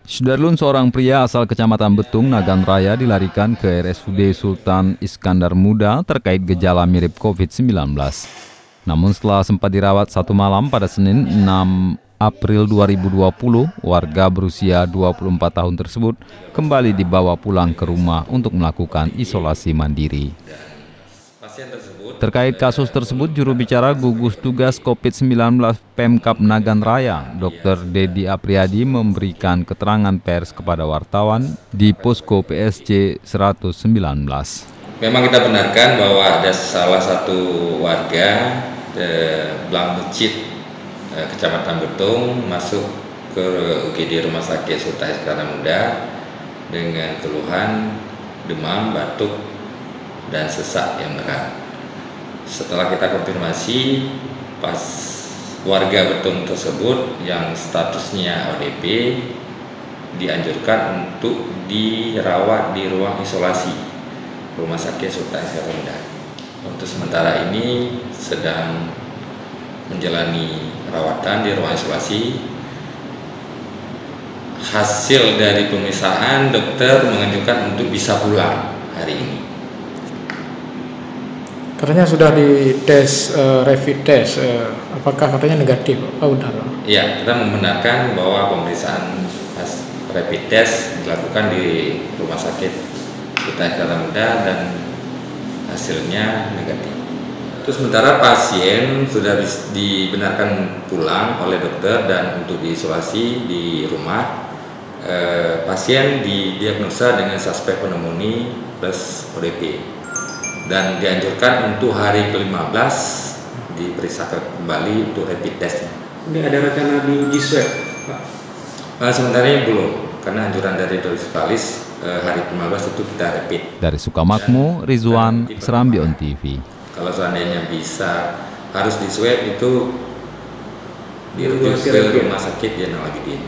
Sudarlun, seorang pria asal Kecamatan Betung, Nagan Raya, dilarikan ke RSUD Sultan Iskandar Muda terkait gejala mirip COVID-19. Namun setelah sempat dirawat satu malam pada Senin 6 April 2020, warga berusia 24 tahun tersebut kembali dibawa pulang ke rumah untuk melakukan isolasi mandiri. Terkait kasus tersebut, juru bicara gugus tugas COVID-19 Pemkab Nagan Raya, Dr. Dedi Apriyadi, memberikan keterangan pers kepada wartawan di posko PSC 119. Memang kita benarkan bahwa ada salah satu warga Belang Becit, Kecamatan Betung, masuk ke UGD Rumah Sakit Sultan Iskandar Muda dengan keluhan demam, batuk, dan sesak yang berat. Setelah kita konfirmasi, pas warga Betung tersebut yang statusnya ODP dianjurkan untuk dirawat di ruang isolasi Rumah Sakit Sultan Iskandar Muda. Untuk sementara ini sedang menjalani perawatan di ruang isolasi. Hasil dari pemeriksaan, dokter menganjurkan untuk bisa pulang hari ini. Katanya sudah di tes rapid test, apakah katanya negatif? Oh, benar? Ya, kita membenarkan bahwa pemeriksaan rapid test dilakukan di Rumah Sakit Sultan Iskandar Muda dan hasilnya negatif. Terus sementara pasien sudah dibenarkan pulang oleh dokter dan untuk diisolasi di rumah. Pasien didiagnosa dengan suspek pneumonia plus ODP dan dianjurkan untuk hari ke-15 diperiksa kembali untuk rapid test. Ini ada rencana diuji swab, Pak? Sementara ini belum, karena anjuran dari Doris hari ke-15 itu kita rapid. Dari Sukamakmur, Rizwan, Serambi On TV. Kalau seandainya bisa harus di swab itu dirujuk ke rumah sakit Zainal Abidin.